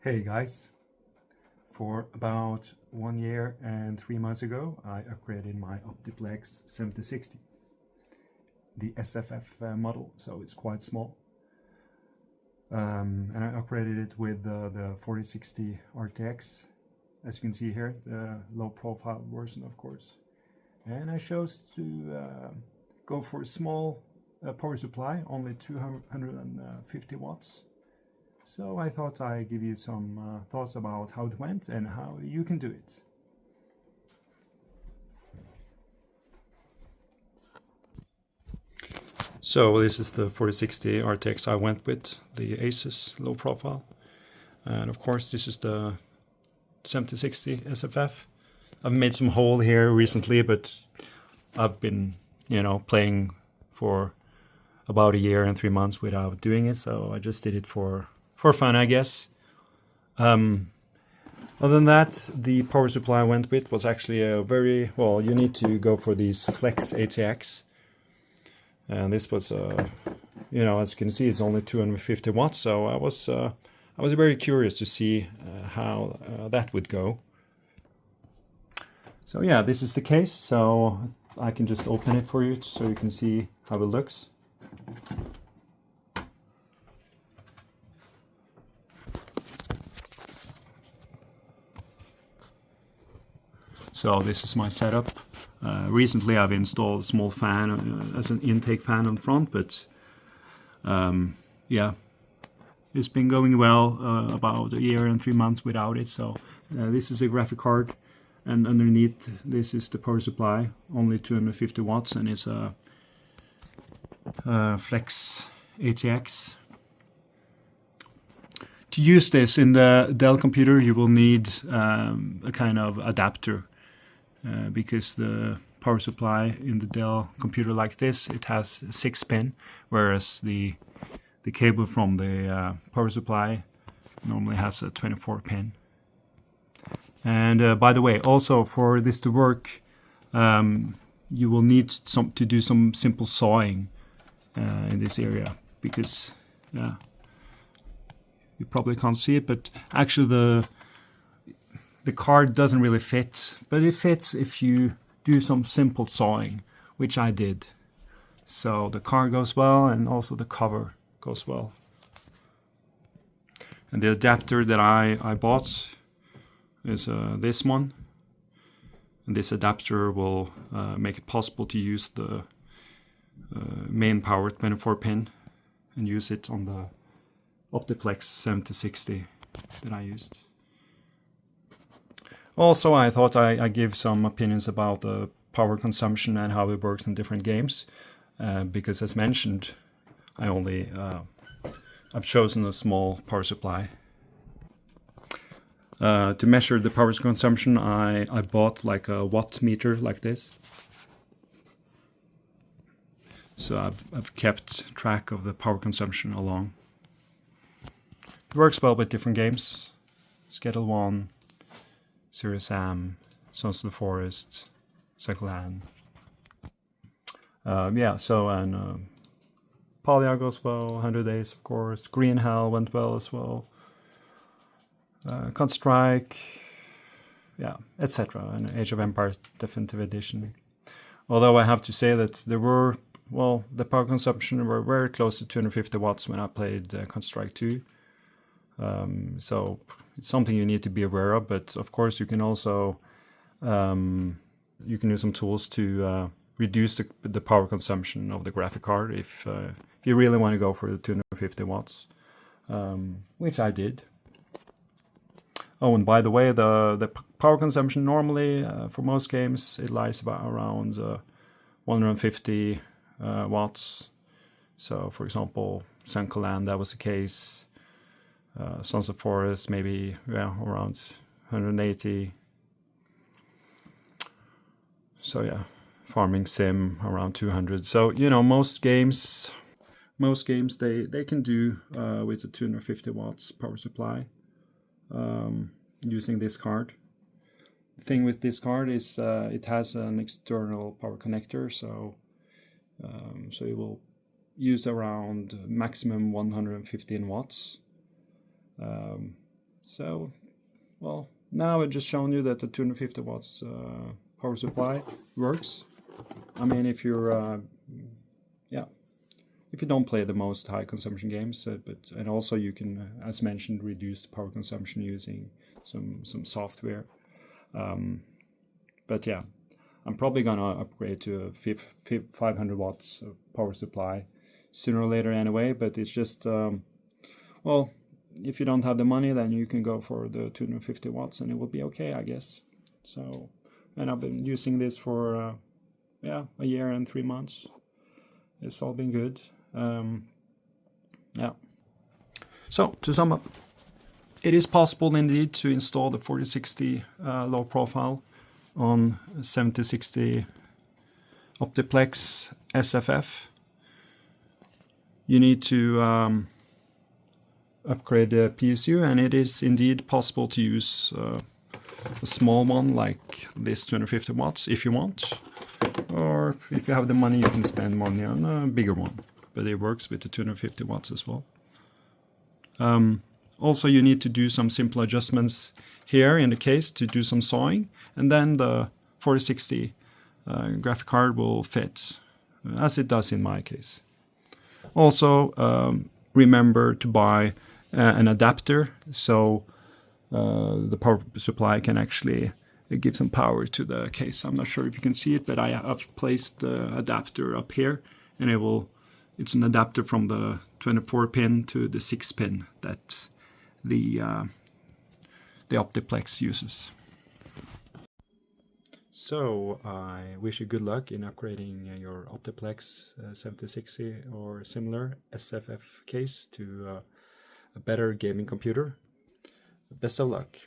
Hey guys, for about 1 year and 3 months ago I upgraded my Optiplex 7060, the SFF model, so it's quite small, and I upgraded it with the 4060 RTX, as you can see here, the low profile version of course, and I chose to go for a small power supply, only 250 watts. So I thought I'd give you some thoughts about how it went and how you can do it. So this is the 4060 RTX I went with, the Asus low profile. And of course this is the 7060 SFF. I've made some hole here recently, but I've been, playing for about 1 year and 3 months without doing it, so I just did it for fun, I guess. Other than that, the power supply I went with was actually a very, well, you need to go for these Flex ATX. And this was, as you can see, it's only 250 watts, so I was very curious to see how that would go. So yeah, this is the case, so I can just open it for you so you can see how it looks. So this is my setup. Recently I've installed a small fan as an intake fan on front, but yeah, it's been going well about 1 year and 3 months without it. So this is a graphic card, and underneath this is the power supply, only 250 watts, and it's a Flex ATX. To use this in the Dell computer, you will need a kind of adapter. Because the power supply in the Dell computer like this, it has 6 pin, whereas the cable from the power supply normally has a 24 pin. And by the way, also for this to work, you will need to do some simple sawing in this area, because you probably can't see it, but actually the card doesn't really fit, but it fits if you do some simple sawing, which I did. So the card goes well, and also the cover goes well. And the adapter that I bought is this one. And this adapter will make it possible to use the main power 24 pin and use it on the Optiplex 7060 that I used. Also, I thought I'd give some opinions about the power consumption and how it works in different games, because as mentioned, I've chosen a small power supply. To measure the power consumption, I bought like a watt meter like this. So I've kept track of the power consumption along. It works well with different games. Schedule 1, Serious Sam, Sons of the Forest, Second Hand. Yeah, so, and Polya goes well, 100 Days of course, Green Hell went well as well, Counter-Strike, yeah, etc. And Age of Empires Definitive Edition. Although I have to say that there were, well, the power consumption were very close to 250 watts when I played Counter-Strike 2. So it's something you need to be aware of, but of course you can also you can use some tools to reduce the power consumption of the graphic card if you really want to go for the 250 watts, which I did. Oh, and by the way, the power consumption normally for most games it lies about around 150 watts. So for example, Sunkerland, that was the case. Sons of Forest, maybe around 180. So yeah, Farming Sim around 200. So most games they can do with a 250 watts power supply using this card. The thing with this card is it has an external power connector, so it will use around maximum 115 watts. So, well, now I've just shown you that the 250 watts power supply works. I mean, if you're, yeah, if you don't play the most high consumption games, and also you can, as mentioned, reduce the power consumption using some software. But yeah, I'm probably gonna upgrade to a 500 watts power supply sooner or later anyway. But it's just, well, if you don't have the money, then you can go for the 250 watts and it will be okay, I guess. So, and I've been using this for yeah, a year and 3 months. It's all been good. Yeah. So to sum up, it is possible indeed to install the 4060 low profile on 7060 Optiplex SFF. You need to upgrade the PSU, and it is indeed possible to use a small one like this 250 watts if you want, or if you have the money you can spend money on a bigger one, but it works with the 250 watts as well. Also, you need to do some simple adjustments here in the case to do some sawing, and then the 4060 graphic card will fit, as it does in my case. Also, remember to buy an adapter, so the power supply can actually give some power to the case. I'm not sure if you can see it, but I have placed the adapter up here, and it's an adapter from the 24 pin to the 6 pin that the Optiplex uses. So I wish you good luck in upgrading your Optiplex 7060 or similar SFF case to a better gaming computer. Best of luck.